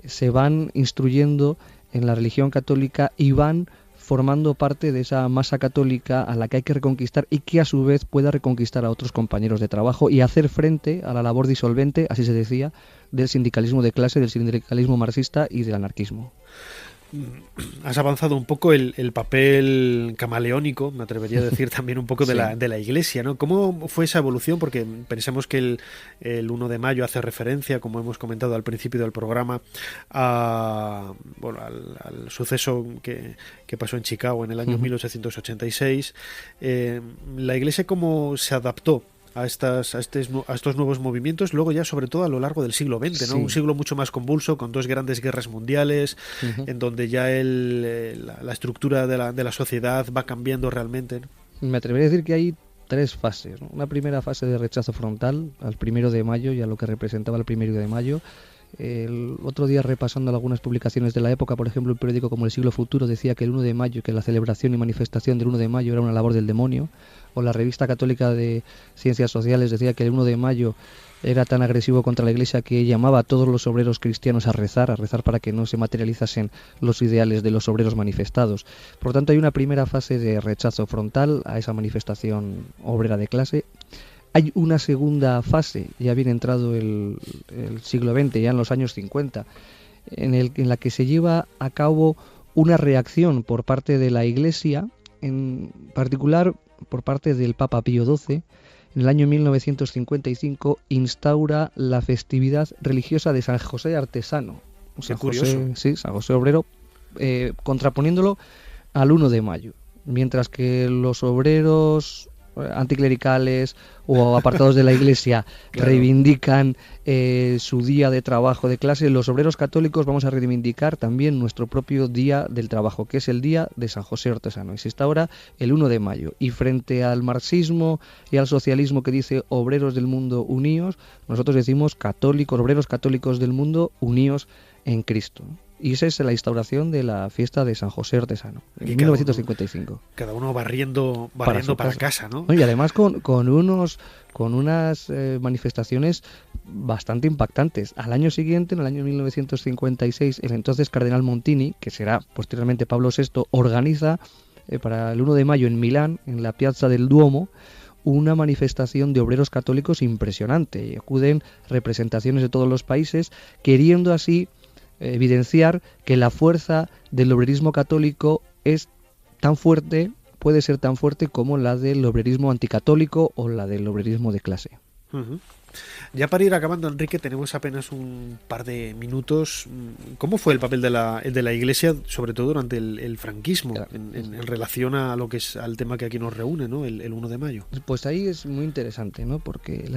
se van instruyendo en la religión católica y van formando parte de esa masa católica a la que hay que reconquistar, y que a su vez pueda reconquistar a otros compañeros de trabajo y hacer frente a la labor disolvente, así se decía, del sindicalismo de clase, del sindicalismo marxista y del anarquismo. Has avanzado un poco el papel camaleónico, me atrevería a decir, también un poco de la Iglesia, ¿no? ¿Cómo fue esa evolución? Porque pensemos que el 1 de mayo hace referencia, como hemos comentado al principio del programa, al suceso que pasó en Chicago en el año 1886. La Iglesia, ¿cómo se adaptó a estos nuevos movimientos, luego ya sobre todo a lo largo del siglo XX, ¿no? Un siglo mucho más convulso, con dos grandes guerras mundiales, en donde ya la estructura de la sociedad va cambiando realmente, ¿no? Me atrevería a decir que hay tres fases, ¿no? Una primera fase de rechazo frontal al 1 de mayo y a lo que representaba el 1 de mayo. El otro día, repasando algunas publicaciones de la época, por ejemplo, un periódico como El Siglo Futuro decía que el 1 de mayo, que la celebración y manifestación del 1 de mayo era una labor del demonio. o la revista católica de Ciencias Sociales decía que el 1 de mayo era tan agresivo contra la Iglesia que llamaba a todos los obreros cristianos a rezar para que no se materializasen los ideales de los obreros manifestados. Por lo tanto, hay una primera fase de rechazo frontal a esa manifestación obrera de clase. Hay una segunda fase, ya bien entrado el siglo XX, ya en los años 50, en la que se lleva a cabo una reacción por parte de la Iglesia, en particular por parte del Papa Pío XII. En el año 1955 instaura la festividad religiosa de San José Artesano. San José, sí, San José Obrero, contraponiéndolo al 1 de mayo. Mientras que los obreros anticlericales o apartados de la Iglesia reivindican su día de trabajo de clase, los obreros católicos vamos a reivindicar también nuestro propio día del trabajo, que es el día de San José Artesano, y se instaura el 1 de mayo. Y frente al marxismo y al socialismo que dice obreros del mundo uníos, nosotros decimos obreros católicos del mundo uníos en Cristo. Y esa es la instauración de la fiesta de San José Artesano, en 1955. Cada uno barriendo para casa, ¿no? Y además con unas manifestaciones bastante impactantes. Al año siguiente, en el año 1956, el entonces cardenal Montini, que será posteriormente Pablo VI, organiza para el 1 de mayo en Milán, en la Piazza del Duomo, una manifestación de obreros católicos impresionante. Y acuden representaciones de todos los países, queriendo así evidenciar que la fuerza del obrerismo católico es tan fuerte, puede ser tan fuerte como la del obrerismo anticatólico o la del obrerismo de clase. Uh-huh. Ya para ir acabando, Enrique, tenemos apenas un par de minutos. ¿Cómo fue el papel de la Iglesia, sobre todo durante el franquismo, en relación a lo que es al tema que aquí nos reúne, ¿no? El 1 de mayo? Pues ahí es muy interesante, ¿no? Porque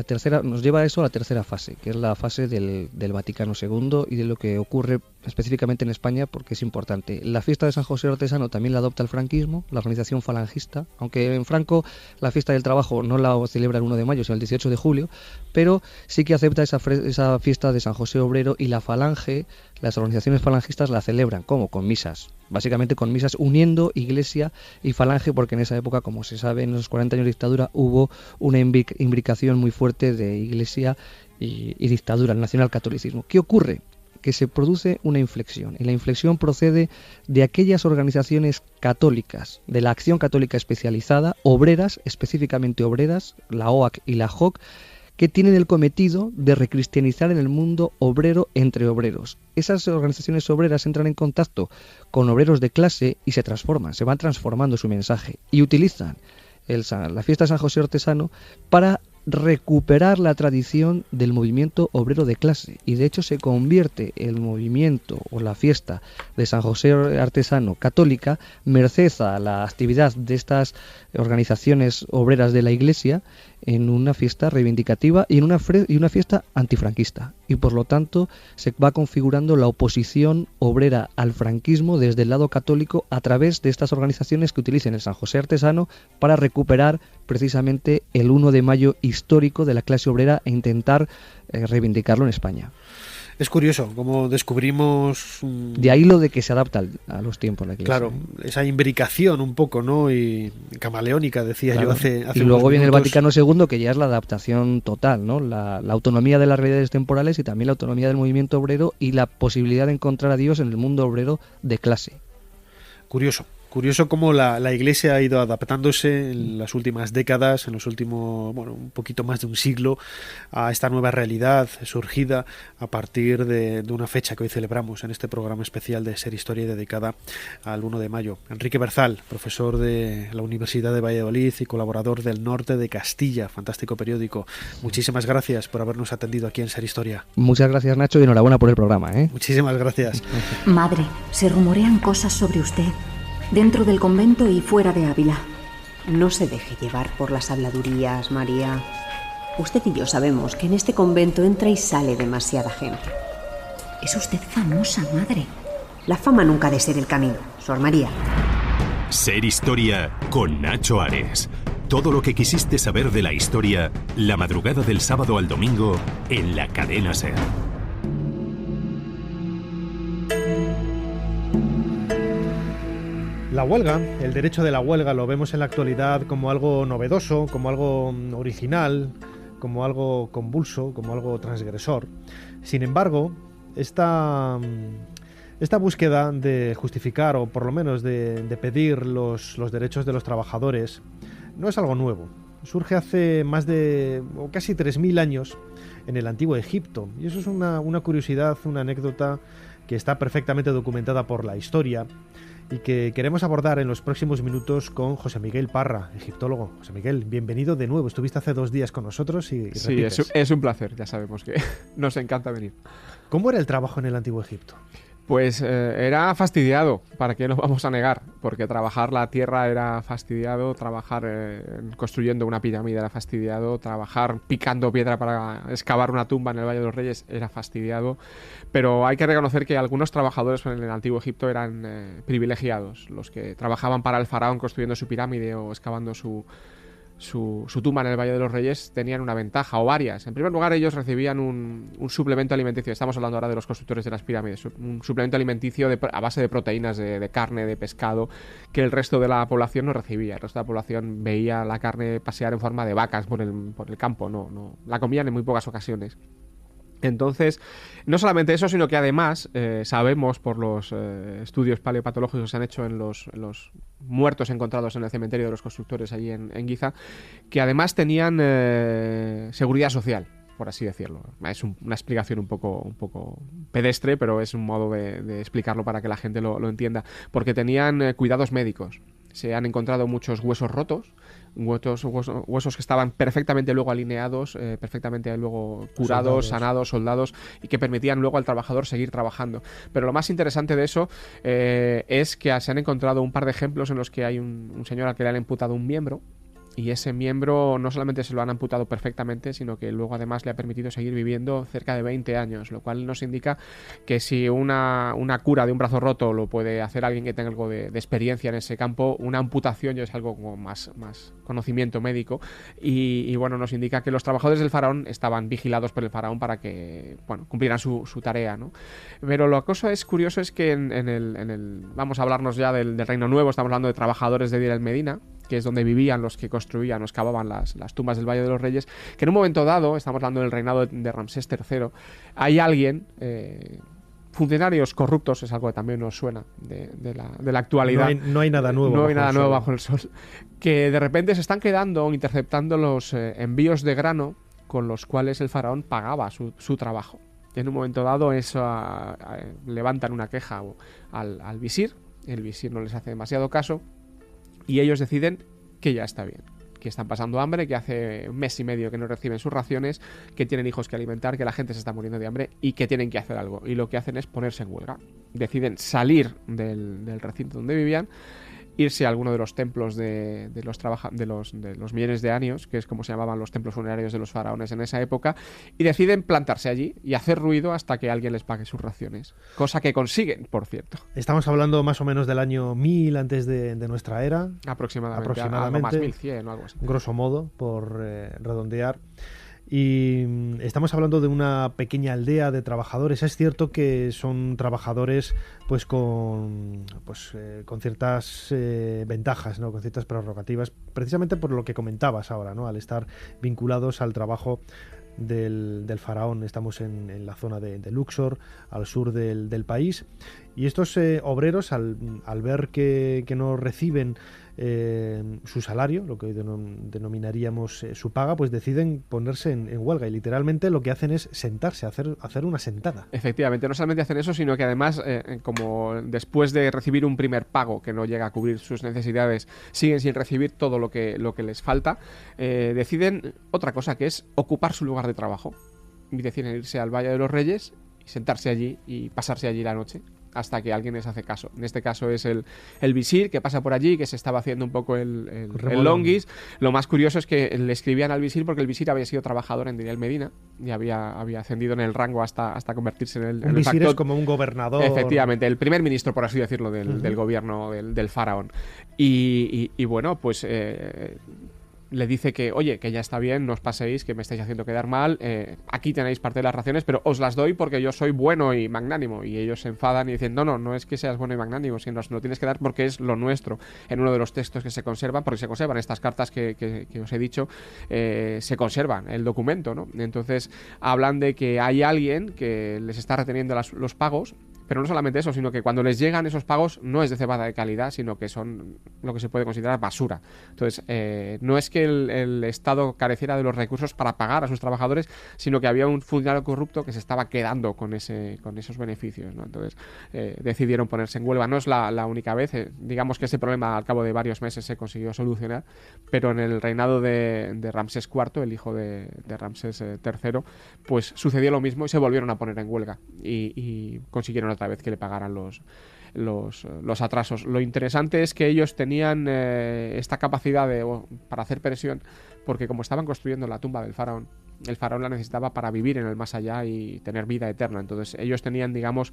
nos lleva eso a la tercera fase, que es la fase del Vaticano II y de lo que ocurre específicamente en España, porque es importante. La fiesta de San José Artesano también la adopta el franquismo, la organización falangista, aunque en Franco la fiesta del trabajo no la celebra el 1 de mayo, sino el 18 de julio, pero sí que acepta esa fiesta de San José Obrero, y la falange, las organizaciones falangistas la celebran. ¿Cómo? Con misas. Básicamente con misas, uniendo Iglesia y falange, porque en esa época, como se sabe, en los 40 años de dictadura hubo una imbricación muy fuerte de Iglesia y dictadura, el nacionalcatolicismo. ¿Qué ocurre? Que se produce una inflexión, y la inflexión procede de aquellas organizaciones católicas, de la acción católica especializada, obreras, específicamente obreras, la OAC y la JOC, que tienen el cometido de recristianizar en el mundo obrero entre obreros. Esas organizaciones obreras entran en contacto con obreros de clase y se transforman, se van transformando su mensaje, y utilizan la fiesta de San José Artesano para recuperar la tradición del movimiento obrero de clase, y de hecho se convierte el movimiento o la fiesta de San José Artesano católica, merced a la actividad de estas organizaciones obreras de la Iglesia, en una fiesta reivindicativa y en una fiesta antifranquista, y por lo tanto se va configurando la oposición obrera al franquismo desde el lado católico a través de estas organizaciones que utilicen el San José Artesano para recuperar precisamente el 1 de mayo histórico de la clase obrera e intentar reivindicarlo en España. Es curioso cómo descubrimos... De ahí lo de que se adapta a los tiempos la Iglesia. Claro, esa imbricación un poco, ¿no? Y camaleónica, decía claro. Yo hace y luego viene el Vaticano II, que ya es la adaptación total, ¿no? La autonomía de las realidades temporales y también la autonomía del movimiento obrero y la posibilidad de encontrar a Dios en el mundo obrero de clase. Curioso cómo la Iglesia ha ido adaptándose en las últimas décadas, en los últimos, un poquito más de un siglo, a esta nueva realidad surgida a partir de una fecha que hoy celebramos en este programa especial de Ser Historia dedicada al 1 de mayo. Enrique Berzal, profesor de la Universidad de Valladolid y colaborador del Norte de Castilla, fantástico periódico. Muchísimas gracias por habernos atendido aquí en Ser Historia. Muchas gracias, Nacho, y enhorabuena por el programa, ¿eh? Muchísimas gracias. Madre, se rumorean cosas sobre usted, dentro del convento y fuera de Ávila. No se deje llevar por las habladurías, María. Usted y yo sabemos que en este convento entra y sale demasiada gente. Es usted famosa, madre. La fama nunca ha de ser el camino, Sor María. Ser Historia con Nacho Ares. Todo lo que quisiste saber de la historia, la madrugada del sábado al domingo en la cadena SER. La huelga, el derecho de la huelga, lo vemos en la actualidad como algo novedoso, como algo original, como algo convulso, como algo transgresor. Sin embargo, esta búsqueda de justificar, o por lo menos de pedir los derechos de los trabajadores, no es algo nuevo. Surge hace más de o casi 3.000 años en el antiguo Egipto. Y eso es una curiosidad, una anécdota que está perfectamente documentada por la historia y que queremos abordar en los próximos minutos con José Miguel Parra, egiptólogo. José Miguel, bienvenido de nuevo. Estuviste hace 2 días con nosotros y sí, es un placer. Ya sabemos que nos encanta venir. ¿Cómo era el trabajo en el antiguo Egipto? Pues era fastidiado, ¿para qué nos vamos a negar? Porque trabajar la tierra era fastidiado, trabajar construyendo una pirámide era fastidiado, trabajar picando piedra para excavar una tumba en el Valle de los Reyes era fastidiado, pero hay que reconocer que algunos trabajadores en el antiguo Egipto eran privilegiados, los que trabajaban para el faraón construyendo su pirámide o excavando su tumba en el Valle de los Reyes tenían una ventaja, o varias. En primer lugar, ellos recibían un suplemento alimenticio. Estamos hablando ahora de los constructores de las pirámides. Un suplemento alimenticio a base de proteínas, de carne, de pescado, que el resto de la población no recibía. El resto de la población veía la carne pasear en forma de vacas por el campo. No, la comían en muy pocas ocasiones. Entonces, no solamente eso, sino que además sabemos por los estudios paleopatológicos que se han hecho en los muertos encontrados en el cementerio de los constructores allí en Giza, que además tenían seguridad social, por así decirlo. Es una explicación un poco pedestre, pero es un modo de explicarlo para que la gente lo entienda. Porque tenían cuidados médicos. Se han encontrado muchos huesos rotos, huesos que estaban perfectamente luego alineados, perfectamente luego curados, sanados, soldados, y que permitían luego al trabajador seguir trabajando. Pero lo más interesante de eso es que se han encontrado un par de ejemplos en los que hay un señor al que le han amputado un miembro, y ese miembro no solamente se lo han amputado perfectamente, sino que luego además le ha permitido seguir viviendo cerca de 20 años, lo cual nos indica que si una cura de un brazo roto lo puede hacer alguien que tenga algo de experiencia en ese campo, una amputación ya es algo como más conocimiento médico, y bueno, nos indica que los trabajadores del faraón estaban vigilados por el faraón para que cumplieran su tarea, ¿no? Pero la cosa curioso es que vamos a hablarnos ya del Reino Nuevo, estamos hablando de trabajadores de Deir el-Medina, que es donde vivían los que construían o excavaban las tumbas del Valle de los Reyes, que en un momento dado, estamos hablando del reinado de Ramsés III, hay alguien, funcionarios corruptos, es algo que también nos suena de la actualidad. No hay nada nuevo. No hay nada nuevo bajo el sol. Que de repente se están quedando, interceptando los envíos de grano con los cuales el faraón pagaba su trabajo. Y en un momento dado levantan una queja al visir, el visir no les hace demasiado caso, y ellos deciden que ya está bien, que están pasando hambre, que hace 1 mes y medio que no reciben sus raciones, que tienen hijos que alimentar, que la gente se está muriendo de hambre y que tienen que hacer algo. Y lo que hacen es ponerse en huelga. Deciden salir del recinto donde vivían, irse a alguno de los templos de los millones de años, que es como se llamaban los templos funerarios de los faraones en esa época, y deciden plantarse allí y hacer ruido hasta que alguien les pague sus raciones. Cosa que consiguen, por cierto. Estamos hablando más o menos del año 1000 antes de nuestra era. Aproximadamente. Algo más 1100 o algo así. Grosso modo, por redondear. Y estamos hablando de una pequeña aldea de trabajadores. Es cierto que son trabajadores pues con ciertas ventajas, ¿no? Con ciertas prerrogativas, precisamente por lo que comentabas ahora, ¿no? Al estar vinculados al trabajo del faraón. Estamos en la zona de Luxor, al sur del país, y estos obreros al ver que no reciben su salario, lo que hoy denominaríamos su paga, pues deciden ponerse en huelga, y literalmente lo que hacen es sentarse, hacer una sentada. Efectivamente, no solamente hacen eso, sino que además, como después de recibir un primer pago que no llega a cubrir sus necesidades, siguen sin recibir todo lo que les falta, deciden otra cosa, que es ocupar su lugar de trabajo, y deciden irse al Valle de los Reyes y sentarse allí y pasarse allí la noche hasta que alguien les hace caso. En este caso es el visir, que pasa por allí, que se estaba haciendo un poco el longuis. Lo más curioso es que le escribían al visir porque el visir había sido trabajador en Deir el-Medina y había ascendido en el rango hasta convertirse en el visir es como un gobernador. Efectivamente, el primer ministro, por así decirlo, del gobierno del faraón. Y bueno, pues le dice que, oye, que ya está bien, no os paséis, que me estáis haciendo quedar mal, aquí tenéis parte de las raciones, pero os las doy porque yo soy bueno y magnánimo. Y ellos se enfadan y dicen, no es que seas bueno y magnánimo, sino nos lo tienes que dar porque es lo nuestro. En uno de los textos que se conservan, porque se conservan estas cartas que os he dicho, se conservan el documento, ¿no? Entonces hablan de que hay alguien que les está reteniendo los pagos. Pero no solamente eso, sino que cuando les llegan esos pagos no es de cebada de calidad, sino que son lo que se puede considerar basura. Entonces, no es que el Estado careciera de los recursos para pagar a sus trabajadores, sino que había un funcionario corrupto que se estaba quedando con esos beneficios, ¿no? Entonces, decidieron ponerse en huelga. No es la única vez. Digamos que ese problema al cabo de varios meses se consiguió solucionar, pero en el reinado de Ramsés IV, el hijo de Ramsés III, pues sucedió lo mismo y se volvieron a poner en huelga y consiguieron otra vez que le pagaran los atrasos. Lo interesante es que ellos tenían esta capacidad para hacer presión, porque como estaban construyendo la tumba del faraón, el faraón la necesitaba para vivir en el más allá y tener vida eterna. Entonces ellos tenían, digamos,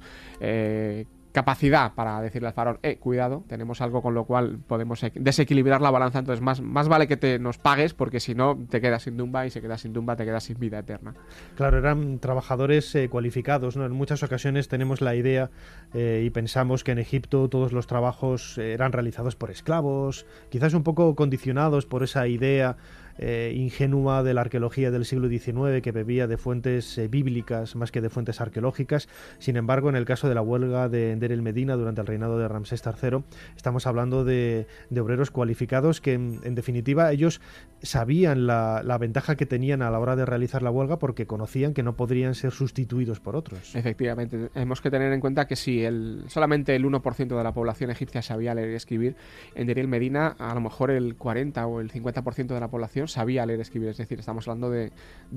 capacidad para decirle al faraón, cuidado, tenemos algo con lo cual podemos desequilibrar la balanza, entonces más vale que nos pagues, porque si no te quedas sin tumba, y si quedas sin tumba te quedas sin vida eterna. Claro, eran trabajadores cualificados, ¿no? En muchas ocasiones tenemos la idea y pensamos que en Egipto todos los trabajos eran realizados por esclavos, quizás un poco condicionados por esa idea ingenua de la arqueología del siglo XIX, que bebía de fuentes bíblicas más que de fuentes arqueológicas. Sin embargo, en el caso de la huelga de Deir el Medina durante el reinado de Ramsés III, estamos hablando de obreros cualificados que, en definitiva, ellos sabían la ventaja que tenían a la hora de realizar la huelga, porque conocían que no podrían ser sustituidos por otros. Efectivamente, tenemos que tener en cuenta que si solamente el 1% de la población egipcia sabía leer y escribir, en Deir el Medina a lo mejor el 40 o el 50% de la población sabía leer y escribir, es decir, estamos hablando de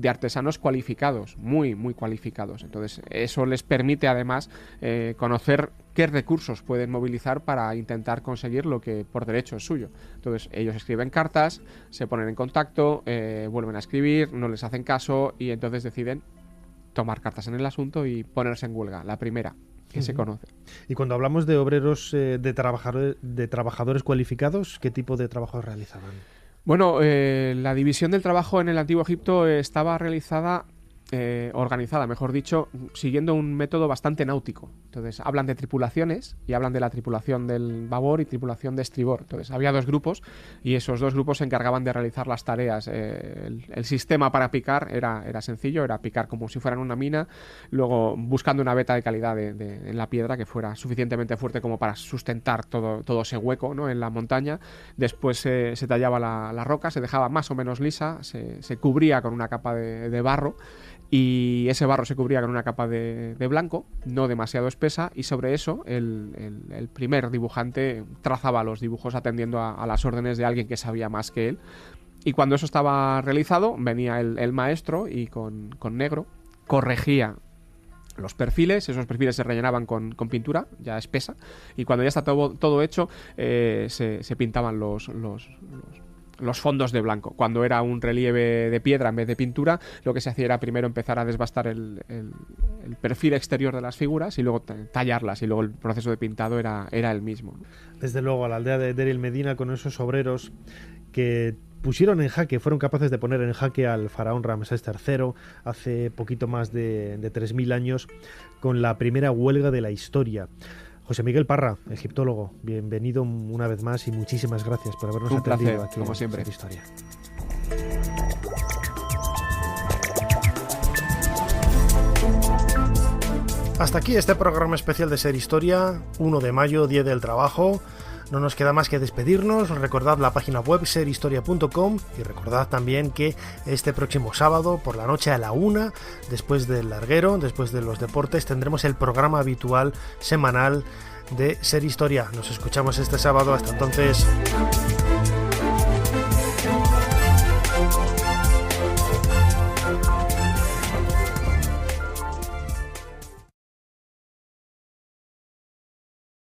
artesanos cualificados, muy, muy cualificados. Entonces, eso les permite además conocer qué recursos pueden movilizar para intentar conseguir lo que por derecho es suyo. Entonces, ellos escriben cartas, se ponen en contacto, vuelven a escribir, no les hacen caso y entonces deciden tomar cartas en el asunto y ponerse en huelga, la primera que se conoce. Y cuando hablamos de obreros, de trabajadores cualificados, ¿qué tipo de trabajos realizaban? Bueno, la división del trabajo en el Antiguo Egipto estaba organizada, mejor dicho, siguiendo un método bastante náutico. Entonces, hablan de tripulaciones y hablan de la tripulación del babor y tripulación de estribor. Entonces, había dos grupos y esos dos grupos se encargaban de realizar las tareas. El sistema para picar era sencillo, era picar como si fueran una mina, luego buscando una veta de calidad en la piedra que fuera suficientemente fuerte como para sustentar todo ese hueco, ¿no?, en la montaña. Después se tallaba la roca, se dejaba más o menos lisa, se cubría con una capa de barro, y ese barro se cubría con una capa de blanco, no demasiado espesa, y sobre eso el primer dibujante trazaba los dibujos atendiendo a las órdenes de alguien que sabía más que él. Y cuando eso estaba realizado, venía el maestro y con negro corregía los perfiles. Esos perfiles se rellenaban con pintura ya espesa, y cuando ya está todo hecho, se pintaban los fondos de blanco. Cuando era un relieve de piedra en vez de pintura, lo que se hacía era primero empezar a desbastar el perfil exterior de las figuras y luego tallarlas, y luego el proceso de pintado era el mismo. Desde luego, a la aldea de Deir el Medina, con esos obreros que pusieron en jaque, fueron capaces de poner en jaque al faraón Ramsés III hace poquito más de 3.000 años, con la primera huelga de la historia. José Miguel Parra, egiptólogo, bienvenido una vez más y muchísimas gracias por habernos atendido aquí, como siempre, en Historia. Hasta aquí este programa especial de Ser Historia, 1 de mayo, Día del Trabajo. No nos queda más que despedirnos. Recordad la página web serhistoria.com y recordad también que este próximo sábado por la noche a la 1, después del larguero, después de los deportes, tendremos el programa habitual semanal de Ser Historia. Nos escuchamos este sábado. Hasta entonces.